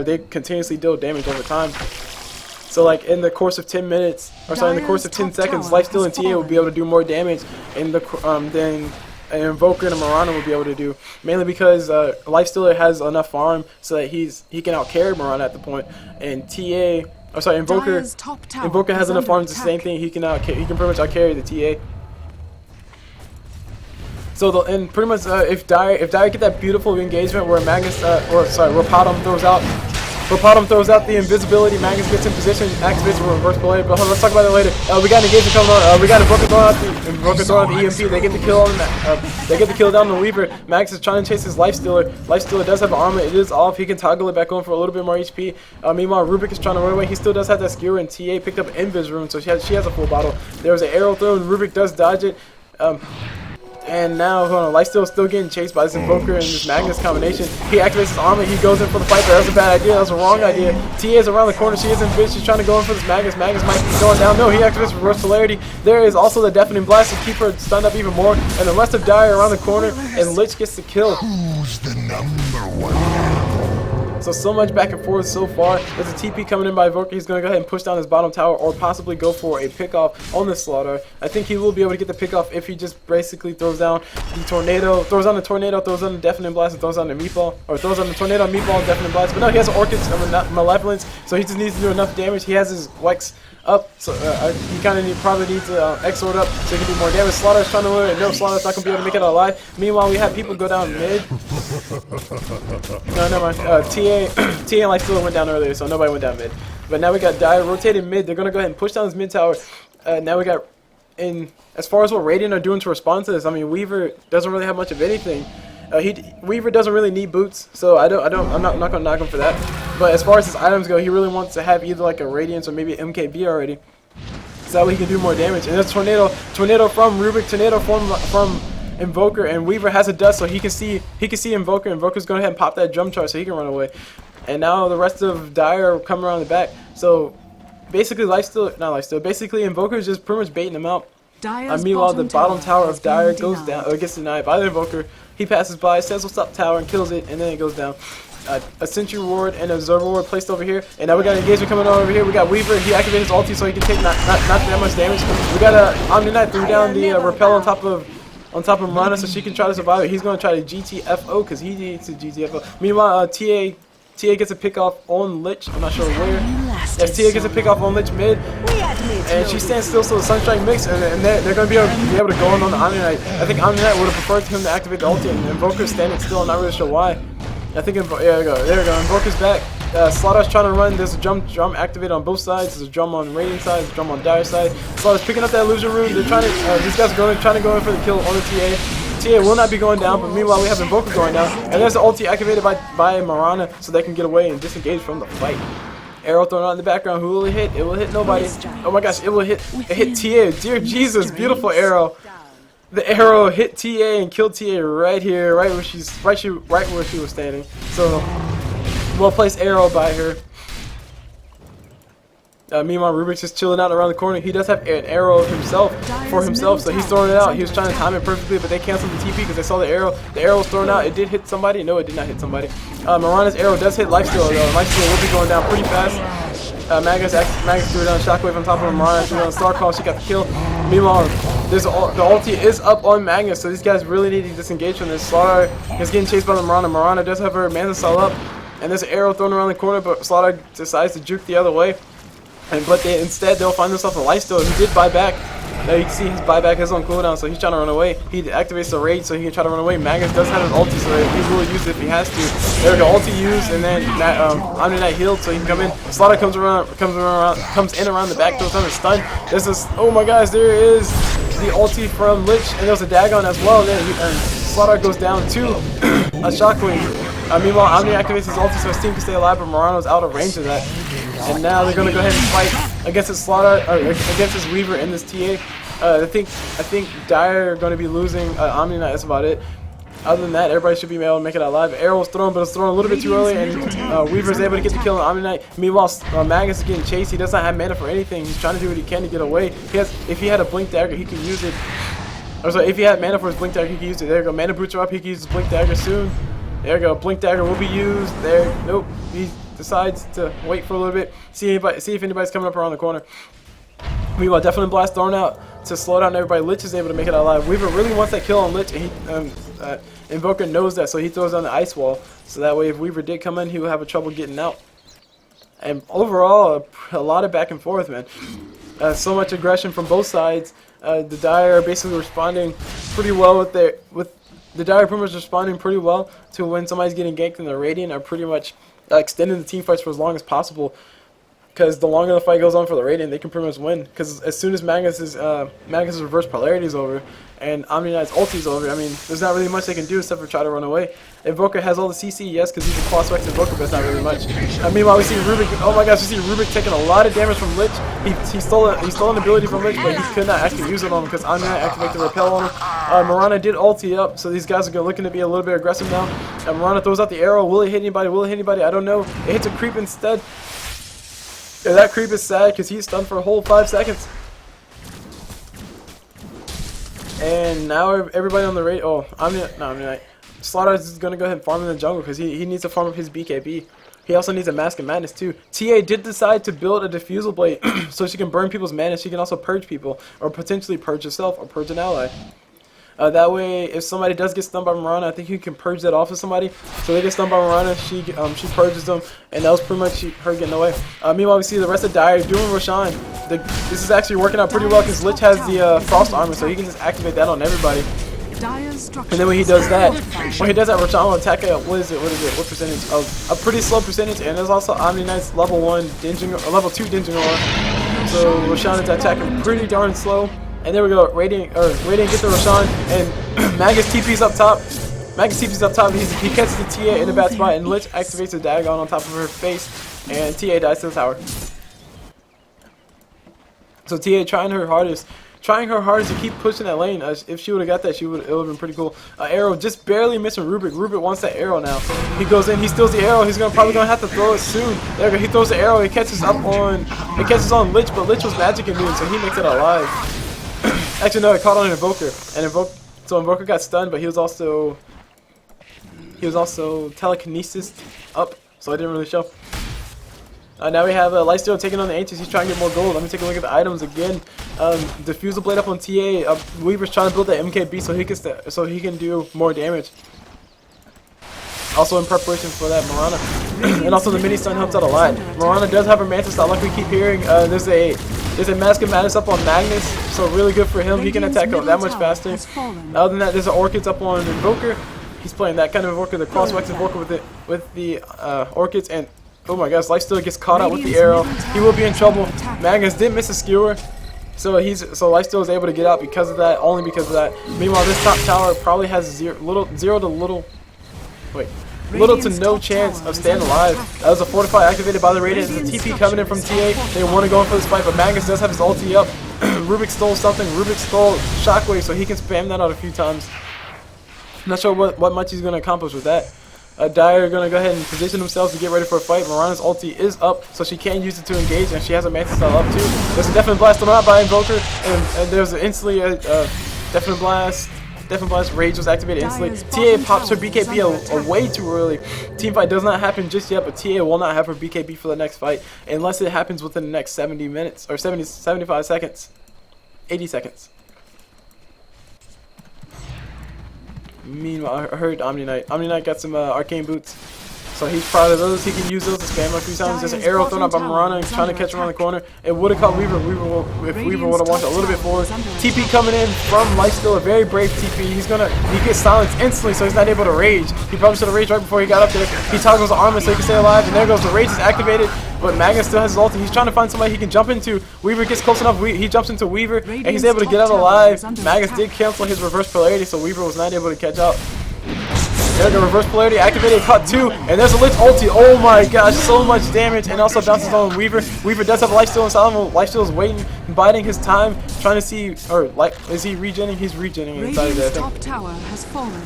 they continuously deal damage over time. So like in the course of 10 minutes, or sorry, in the course of 10 seconds, Lifestealer and TA will be able to do more damage in the than an Invoker and a Mirana will be able to do, mainly because Lifestealer has enough farm so that he can outcarry Mirana at the point, and Invoker has enough farm to the same thing. He can pretty much outcarry the TA. So and pretty much if Dire get that beautiful engagement where Magnus where Rapatum throws out the invisibility, Magnus gets in position, activates the reverse polarity. But hold on, let's talk about it later. We got an engagement coming on. We got Invoker throwing out the EMP. They get the kill on that. They get the kill down on the Weaver. Magnus is trying to chase his Lifestealer. Lifestealer does have armor. It is off. He can toggle it back on for a little bit more HP. Meanwhile, Rubik is trying to run away. He still does have that skewer, and TA picked up Invis rune, so she has a full bottle. There was an arrow thrown. Rubik does dodge it. And now, Lifesteal is still getting chased by this Invoker and this Magnus combination. He activates his armor, he goes in for the fight, but that was a bad idea, that was a wrong idea. TA is around the corner, she is in bitch, she's trying to go in for this Magnus. Magnus might be going down. No, he activates reverse polarity. There is also the Deafening Blast to keep her stunned up even more. And the rest of Dire around the corner, and Lich gets the kill. Who's the number one? So much back and forth so far. There's a TP coming in by Invoker. He's going to go ahead and push down his bottom tower or possibly go for a pick-off on this Slaughter. I think he will be able to get the pick-off if he just basically throws down the Tornado, throws on the Deafening Blast, and throws on the Meatball. Or throws on the Tornado, Meatball, and Deafening Blast. But no, he has Orchid's Malevolence, so he just needs to do enough damage. He has his Wex up, so he kind of probably needs to Exort up so he can do more damage. Slaughter's trying to lure it. No, Slaughter's not going to be able to make it out alive. Meanwhile, we have people go down mid. No, never mind. TA and Lifestealer went down earlier, so nobody went down mid. But now we got Dire rotating mid. They're going to go ahead and push down this mid tower. Now we got, as far as what Radiant are doing to respond to this, I mean, Weaver doesn't really have much of anything. Weaver doesn't really need boots, so I'm not gonna knock him for that. But as far as his items go, he really wants to have either like a Radiance or maybe an MKB already, so that way he can do more damage. And there's Tornado from Rubik, Tornado from Invoker, and Weaver has a dust, so he can see Invoker. Invoker's going ahead and pop that drum charge so he can run away. And now the rest of Dire are coming around the back. So basically, basically Invoker is just pretty much baiting him out. Meanwhile, the bottom tower of Dire goes down, or gets denied by the Invoker. He passes by, says what's up tower, and kills it, and then it goes down. A Sentry Ward and a Observer Ward placed over here, and now we got an engagement coming on over here. We got Weaver, he activated his ulti so he can take not that much damage. We got a Omni Knight threw down the repel on top of Mirana so she can try to survive it. He's going to try to GTFO because he needs to GTFO. Meanwhile, TA gets a pick off on Lich. I'm not sure where. Yes, TA gets a pick off on Lich mid, and she stands still so the Sunstrike mix, and they're going to be able to go on the Omni Knight. I think Omni Knight would have preferred him to activate the ulti, and Invoker's standing still. I'm not really sure why. I think there we go. Invoker's back. Slaughter's trying to run. There's a drum activated on both sides. There's a drum on Radiant side. There's a drum on Dire side. Slaughter's picking up that illusion rune. They're trying to. These guys are trying to go in for the kill on the TA. TA will not be going down, but meanwhile we have Invoker going down, and there's the ulti activated by Mirana, so they can get away and disengage from the fight. Arrow thrown out in the background. Who will it hit? It will hit nobody. Oh my gosh! It will hit. It hit TA. Dear Jesus! Beautiful arrow. The arrow hit TA and killed TA right here, right where she was standing. So, well placed arrow by her. Meanwhile, Rubik's just chilling out around the corner. He does have an arrow himself, so he's throwing it out. He was trying to time it perfectly, but they canceled the TP because they saw the arrow. The arrow was thrown out. It did hit somebody. No, it did not hit somebody. Mirana's arrow does hit Lifesteal, though. Lifesteal will be going down pretty fast. Magus threw down Shockwave on top of Mirana. Threw down Star Call. She got the kill. Meanwhile, the ulti is up on Magnus, so these guys really need to disengage from this. Slaughter is getting chased by the Mirana. Mirana does have her Manta Cell up, and there's an arrow thrown around the corner, but Slaughter decides to juke the other way. But instead they'll find themselves a lifesteal. He did buy back. Now you can see his buyback is on cooldown, so he's trying to run away. He activates the rage so he can try to run away. Magus does have his ulti, so he will use it if he has to. There we go, ulti used, and then Omni Knight healed so he can come in. Slaughter comes in around the back, throws on a stun. There's this, oh my gosh, there is the ulti from Lich, and there's a Dagon as well. Then Slaughter goes down to a Shockwave. Meanwhile, Omni activates his ulti so his team can stay alive, but Morano's out of range of that. And now they're gonna go ahead and fight against this against this Weaver and this TA. I think Dire are gonna be losing Omni Knight. That's about it. Other than that, everybody should be able to make it alive. Arrow was thrown, but it's thrown a little bit too early, and Weaver's able to get the kill on Omni Knight. Meanwhile, Magus is getting chased. He does not have mana for anything. He's trying to do what he can to get away. If he had a Blink Dagger, he can use it. Or sorry, if he had mana for his Blink Dagger, he can use it. There you go. Mana boots are up. He can use his Blink Dagger soon. There you go. Blink Dagger will be used. There. Nope. He decides to wait for a little bit. See if anybody's coming up around the corner. Meanwhile, definitely blast thrown out to slow down everybody. Lich is able to make it out alive. Weaver really wants that kill on Lich, and Invoker knows that, so he throws down the ice wall. So that way, if Weaver did come in, he would have trouble getting out. And overall, a lot of back and forth, man. So much aggression from both sides. The Dire are basically responding pretty well the Dire pretty much responding pretty well to when somebody's getting ganked, and the Radiant are pretty much extending the team fights for as long as possible. Because the longer the fight goes on for the Radiant, they can pretty much win. Because as soon as Magnus's reverse polarity is over and Omni Knight's ulti is over, I mean, there's not really much they can do except for try to run away. Invoker has all the CC, yes, because he's a cross-wax Invoker, but it's not really much. Meanwhile, we see Rubik. Oh my gosh, we see Rubik taking a lot of damage from Lich. He stole an ability from Lich, but he could not actually use it on him because Omni Knight activated the repel on him. Mirana did ulti up, so these guys are looking to be a little bit aggressive now. Mirana throws out the arrow. Will it hit anybody? Will it hit anybody? I don't know. It hits a creep instead. Yeah, that creep is sad because he's stunned for a whole 5 seconds. And now everybody on the raid. Oh, Omni Knight. Slaughter is going to go ahead and farm in the jungle because he needs to farm up his BKB. He also needs a Mask of Madness too. TA did decide to build a Diffusal Blade so she can burn people's mana. She can also purge people, or potentially purge herself, or purge an ally. That way, if somebody does get stunned by Mirana, I think you can purge that off of somebody. So they get stunned by Mirana, she purges them, and that was pretty much her getting away. Meanwhile, we see the rest of Dire doing Roshan. This is actually working out pretty well because Lich has the Frost Armor, so he can just activate that on everybody. And then when he does that, Roshan will attack at, what percentage? A pretty slow percentage, and there's also Omni Knight's level 2 Dinging Aura. So Roshan is attacking pretty darn slow. And there we go, Radiant gets the Roshan, and Magus TP's up top. He catches the TA in a bad spot, and Lich activates the Dagon on top of her face, and TA dies to the tower. So TA trying her hardest trying her hardest to keep pushing that lane. If she would have got that, it would have been pretty cool. Arrow just barely missing Rubik. Rubik wants that arrow now. He goes in, he steals the arrow. He's probably gonna have to throw it soon. There we go. He throws the arrow. It catches on Lich, but Lich was magic immune, so he makes it alive. Actually, no, it caught on an Invoker, and so Invoker got stunned, but he was also telekinesis up, so it didn't really show. Now we have Lifesteal taking on the Ancients. He's trying to get more gold. Let me take a look at the items again. Diffusal Blade up on TA. Weaver's trying to build that MKB so he can do more damage. Also in preparation for that, Mirana. And also the mini stun helps out a lot. Mirana does have her Mantis style, like we keep hearing. There's a Mask of Madness up on Magnus, so really good for him. He can attack that much faster. Other than that, there's an Orchids up on Invoker. He's playing that kind of Invoker, the cross-wax Invoker with the Orchids, and oh my gosh, Lifesteal gets caught out with the arrow. He will be in trouble. Magnus did miss a skewer, so Lifesteal is able to get out because of that, only because of that. Meanwhile, this top tower probably has little to no chance of staying alive. That was a Fortify activated by the Radiant. There's a TP coming in from TA. They want to go in for this fight, but Magnus does have his ulti up. Rubik stole something. Rubik stole Shockwave, so he can spam that out a few times. Not sure what much he's going to accomplish with that. Dire are going to go ahead and position themselves to get ready for a fight. Mirana's ulti is up, so she can use it to engage, and she has a Mantis style up too. There's a Deafening Blast thrown out by Invoker, and there's instantly a Deafening Blast. Deafening Blast Rage was activated instantly. TA pops her BKB way too early. Teamfight does not happen just yet, but TA will not have her BKB for the next fight unless it happens within the next 70 minutes, or 75 seconds. 80 seconds. Meanwhile, I heard Omni Knight. Omni Knight got some arcane boots, so he's proud of those. He can use those to spam a few times. There's an arrow thrown out by Mirana. He's trying to catch him around the corner. It would have caught Weaver. If Weaver would have walked a little bit forward. TP coming in from Lifesteal, a very brave TP. He gets silenced instantly, so he's not able to rage. He probably should have raged right before he got up there. He toggles the armor so he can stay alive, and there goes the rage is activated. But Magnus still has his ulti. He's trying to find somebody he can jump into. Weaver gets close enough. He jumps into Weaver, and he's able to get out alive. Magnus did cancel his reverse polarity, so Weaver was not able to catch up. There the reverse polarity activated, cut 2, and there's a Lich ulti. Oh my gosh, so much damage, and also bounces on Weaver. Weaver does have Lifesteal inside him. Lifesteal is waiting, biding his time, trying to see, is he regenning? He's regenning inside there. Top tower has fallen.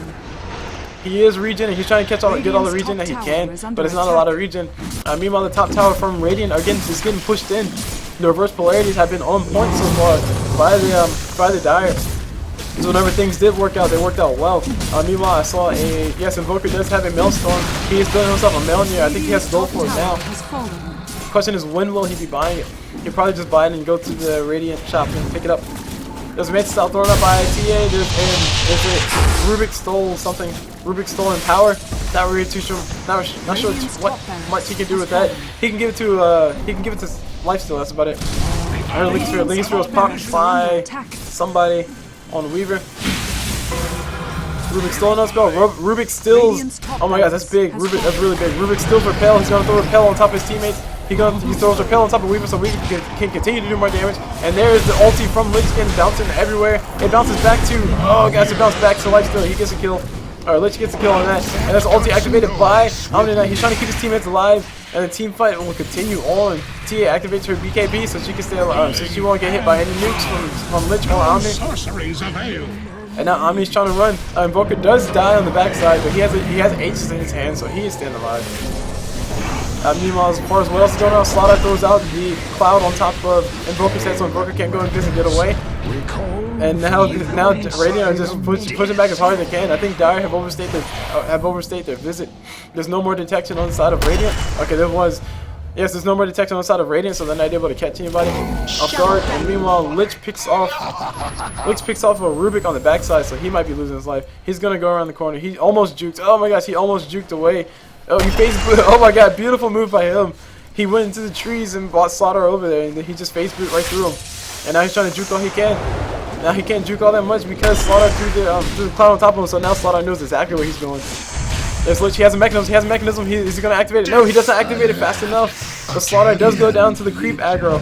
He is regenning. He's trying to get all the regen that he can, but it's not a lot of regen. Meanwhile, the top tower from Radiant again is getting pushed in. The reverse polarities have been on point so far by the Dire. So whenever things did work out, they worked out well. Meanwhile, I saw Invoker does have a Maelstrom. He is building himself a Maelstrom. I think he has gold for it now. The question is, when will he be buying it? He'll probably just buy it and go to the Radiant shop and pick it up. There's a Mantis style thrown up by TA. There's a Rubik stole something. Rubik stole in power. Not really too sure. Not sure what much he can do with that. He can give it to Lifesteal. That's about it. I heard Linking Sphere was popped by somebody on Weaver. Rubik stole another spell. Rubik steals. Oh my god, that's big. That's really big. Rubik steals Repel. He's gonna throw Repel on top of his teammates. He throws Repel on top of Weaver so Weaver can continue to do more damage. And there is the ulti from Lich bouncing everywhere. It bounces back to, oh gosh, it bounced back to Lifesteal. He gets a kill. Or Lich gets a kill on that. And there's ulti activated by Omni Knight. He's trying to keep his teammates alive. And the team fight will continue on. TA activates her BKB so she can stay alive, so she won't get hit by any nukes from Lich or Omni. And now Omni's trying to run. Invoker does die on the backside, but he has H's in his hand, so he is staying alive. Meanwhile, as far as what else is going on, Slaughter throws out the cloud on top of Invoker's head, so Invoker can't go in this and get away. And now Radiant are just pushing back as hard as they can. I think Dire have overstayed their visit. There's no more detection on the side of Radiant. Okay, there was. Yes, there's no more detection on the side of Radiant, so they're not able to catch anybody off guard. And meanwhile, Lich picks off a Rubik on the backside, so he might be losing his life. He's gonna go around the corner. He almost juked. Oh my gosh, he almost juked away. Oh, he face. Oh my god, beautiful move by him. He went into the trees and brought Slaughter over there, and then he just face boot right through him. And now he's trying to juke all he can. Now he can't juke all that much because Slaughter threw the cloud on top of him, so now Slaughter knows exactly where he's going. There's Lich, he has a mechanism, is he going to activate it? No, he doesn't activate it fast enough. But Slaughter does go down to the creep aggro.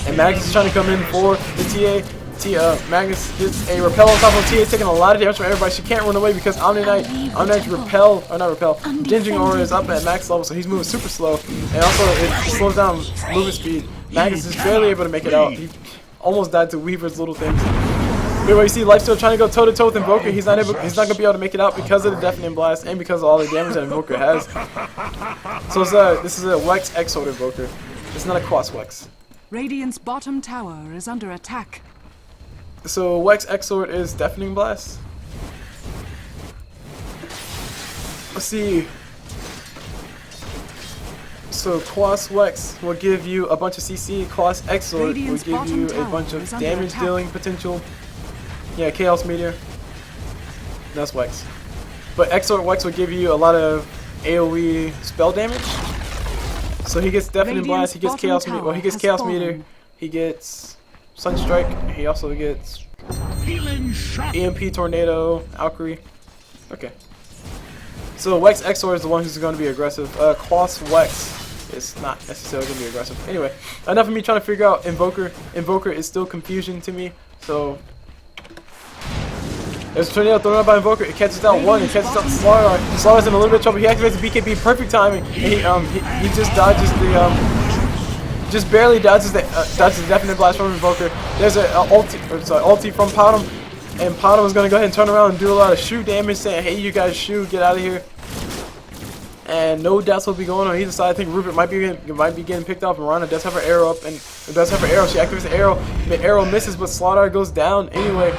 And Magnus is trying to come in for the TA. Magnus gets a repel on top of TA, taking a lot of damage from everybody. She can't run away because Omni Knight's Dinging Aura is up at max level, so he's moving super slow. And also, it slows down movement speed. Magnus is barely able to make it out. Almost died to Weaver's little things. Anyway, you see Lifesteal trying to go toe to toe with Invoker. He's not gonna be able to make it out because of the Deafening Blast and because of all the damage that Invoker has. So this is a Wex Exort Invoker. It's not a Quas Wex. Radiant's bottom tower is under attack. So Wex Exort is Deafening Blast. Let's see. So Quas Wex will give you a bunch of CC. Quas Exort will give you a bunch of damage dealing potential. Yeah, Chaos Meteor. That's Wex. But Exort Wex will give you a lot of AoE spell damage. So he gets Deafening Blast, he gets Chaos Meteor, well, he gets Chaos Meteor, he gets Sunstrike, he also gets EMP Tornado, Valkyrie. Okay. So Wex Exort is the one who's going to be aggressive. Quas Wex is not necessarily going to be aggressive. Anyway, enough of me trying to figure out Invoker. Invoker is still confusion to me, so... There's a tornado thrown out by Invoker. It catches out one. It catches out Slardar. Slardar's in a little bit of trouble. He activates the BKB. Perfect timing. And he just dodges the just barely dodges the Deafening Blast from Invoker. There's a ulti from Potom, and Potom is gonna go ahead and turn around and do a lot of shoot damage, saying, "Hey, you guys, shoot, get out of here." And no deaths will be going on either side. I think Rupert might be getting picked off. Mirana does have her arrow up, and does have her arrow. She activates the arrow. The arrow misses, but Slardar goes down anyway.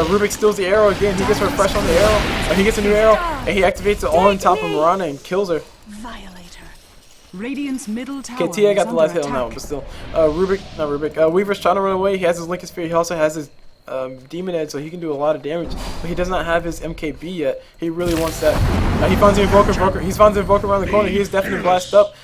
Rubik steals the arrow again. He gets her fresh on the arrow. He gets a new arrow, and he activates it all on top of Mirana and kills her. Violator. Radiant's middle tower. Okay, Tia got the last hit on that one, but still, Weaver's trying to run away. He has his Lincoln Sphere. He also has his Demon Edge, so he can do a lot of damage, but he does not have his MKB yet. He really wants that. He finds the Invoker. He finds the Invoker around the corner. He is definitely blasted up,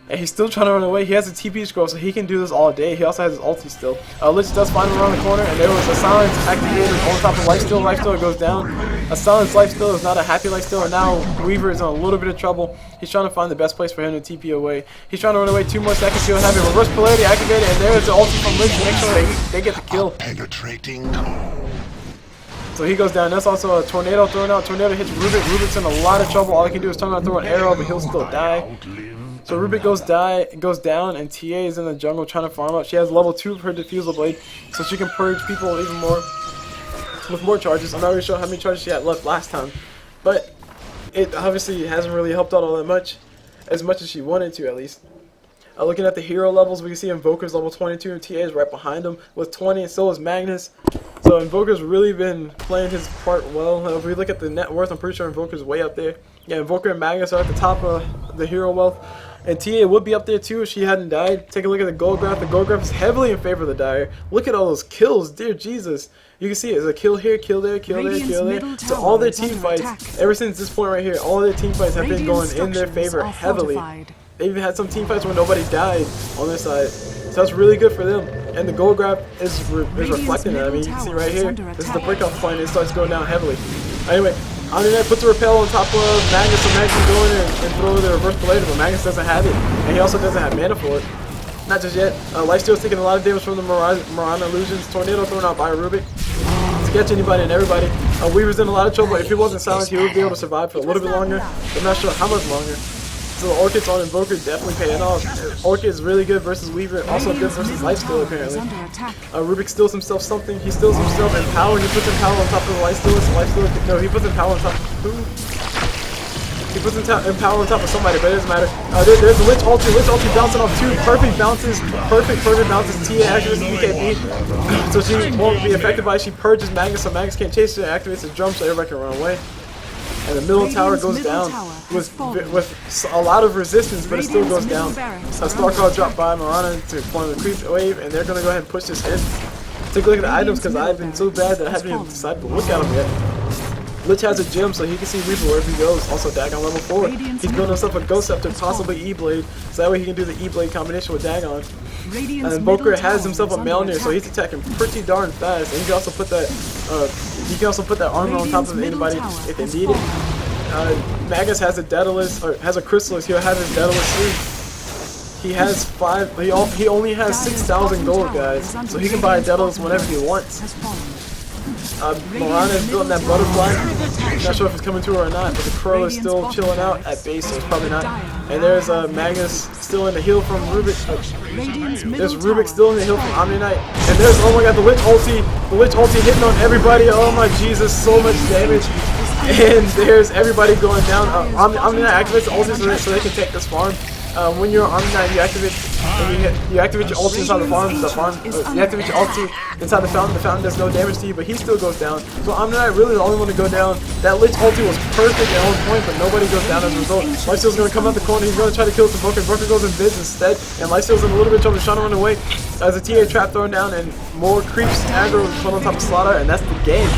and he's still trying to run away. He has a TP scroll, so he can do this all day. He also has his ulti still. Lich does find him around the corner, and there was a silence activated on top of Lifesteal. Lifesteal goes down. A silence Lifesteal is not a happy Lifesteal, and now Weaver is in a little bit of trouble. He's trying to find the best place for him to TP away. He's trying to run away. 2 more seconds. He'll have a reverse polarity activated, and there's the ulti from Lich to make sure they get the kill. Penetrating. So he goes down. That's also a tornado thrown out. Tornado hits Rubik. Rubik's in a lot of trouble. All he can do is turn around and throw an arrow, but he'll still die. So Rubik goes down, and TA is in the jungle trying to farm up. She has level 2 of her Diffusal Blade, so she can purge people even more with more charges. I'm not really sure how many charges she had left last time, but it obviously hasn't really helped out all that much, as much as she wanted to at least. Looking at the hero levels, we can see Invoker's level 22, and TA is right behind him with 20, and so is Magnus. So Invoker's really been playing his part well. If we look at the net worth, I'm pretty sure Invoker's way up there. Yeah, Invoker and Magnus are at the top of the hero wealth. And TA would be up there too if she hadn't died. Take a look at the gold graph. The gold graph is heavily in favor of the Dire. Look at all those kills, dear Jesus. You can see it. There's a kill here, kill there, kill there, kill there. So all their team fights, ever since this point right here, all their team fights have been going in their favor heavily. They even had some team fights where nobody died on their side. So that's really good for them. And the gold graph is reflecting that. I mean, you can see right here, this is the breakoff point, and it starts going down heavily. Anyway, Undernet puts a repel on top of Magnus, so Magnus can go in and throw the reverse polarity, but Magnus doesn't have it. And he also doesn't have mana for it. Not just yet. Lifesteal's taking a lot of damage from the Mirana illusions. Tornado thrown out by Rubik to catch anybody and everybody. Weaver's in a lot of trouble. If he wasn't silent, he would be able to survive for a little bit longer. I'm not sure how much longer. So the Orchid's on Invoker definitely paying off. Orchid is really good versus Weaver, also good versus Lifesteal apparently. Rubik steals himself something. He steals himself Empower, and he puts Empower on top of the Lifesteal. No, he puts Empower on top of He puts Empower on top of somebody, but it doesn't matter. There's the Lich ulti. Lich ulti bouncing off 2 perfect bounces. Perfect bounces. TA activates the BKB, so she won't be affected by it. She purges Magnus, so Magnus can't chase her, and activates the drum so everybody can run away. And the middle tower goes down with a lot of resistance, but it still goes down. A star card dropped by Mirana to form the creep wave, and they're going to go ahead and push this in. Take a look at the items, because I've been so bad that I haven't even decided to look at them yet. Lich has a gem, so he can see Reaper wherever he goes. Also, Dagon level 4. He's building himself a Ghost Scepter, possibly E-Blade, so that way he can do the E-Blade combination with Dagon. And Invoker has himself a Melnir, so he's attacking pretty darn fast. And he can also put that armor on top of anybody if they need it. Magus has a Daedalus, or has a Chrysalis. He'll have his Daedalus soon. He has 5. He only has 6,000 gold, guys, so he can buy a Daedalus whenever he wants. Mirana is building that butterfly. Not sure if it's coming to her or not, but the Crow is still chilling out at base, so it's probably not. And there's Magnus still in the heal from Rubik. There's Rubik still in the heal from Omni Knight. And there's, oh my god, the Lich ulti. The Lich ulti hitting on everybody. Oh my Jesus, so much damage. And there's everybody going down. Omni Knight activates the ulti so they can take this farm. When you're on Omni Knight, you activate your ulti inside the farm. You activate your ulti inside the fountain. The fountain does no damage to you, but he still goes down. So Omni Knight really the only one to go down. That Lich ulti was perfect and on point, but nobody goes down as a result. Lifesteal's going to come out the corner. He's going to try to kill some Booker. Booker goes in biz instead, and Lifesteal's in a little bit of trouble trying to run away as a TA trap thrown down, and more creeps aggro put on top of Slaughter, and that's the game.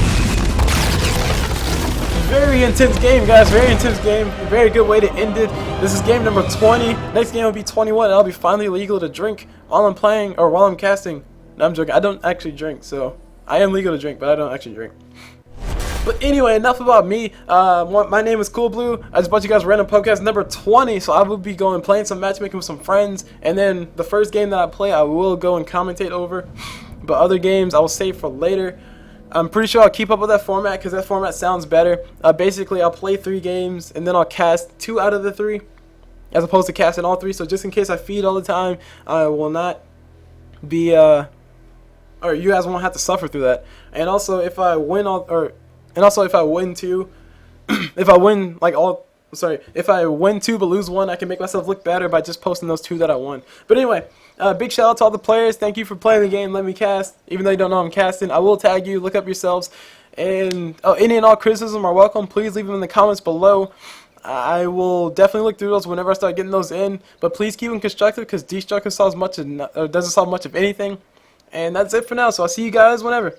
Very intense game, guys. Very intense game. Very good way to end it. This is game number 20. Next game will be 21, and I'll be finally legal to drink while I'm playing or while I'm casting. No, I'm joking. I don't actually drink, so I am legal to drink, but I don't actually drink. But anyway, enough about me. My name is Cul Blu. I just brought you guys random podcast number 20, so I will be going playing some matchmaking with some friends, and then the first game that I play, I will go and commentate over. But other games, I will save for later. I'm pretty sure I'll keep up with that format because that format sounds better. Basically, I'll play 3 games and then I'll cast 2 out of the 3 as opposed to casting all 3. So just in case I feed all the time, I will not be, or you guys won't have to suffer through that. And also, if I win if I win 2, if I win 2 but lose 1, I can make myself look better by just posting those 2 that I won. But anyway, big shout out to all the players. Thank you for playing the game. Let me cast. Even though you don't know I'm casting, I will tag you. Look up yourselves. And any and all criticism are welcome. Please leave them in the comments below. I will definitely look through those whenever I start getting those in. But please keep them constructive because destructive solves doesn't solve much of anything. And that's it for now. So I'll see you guys whenever.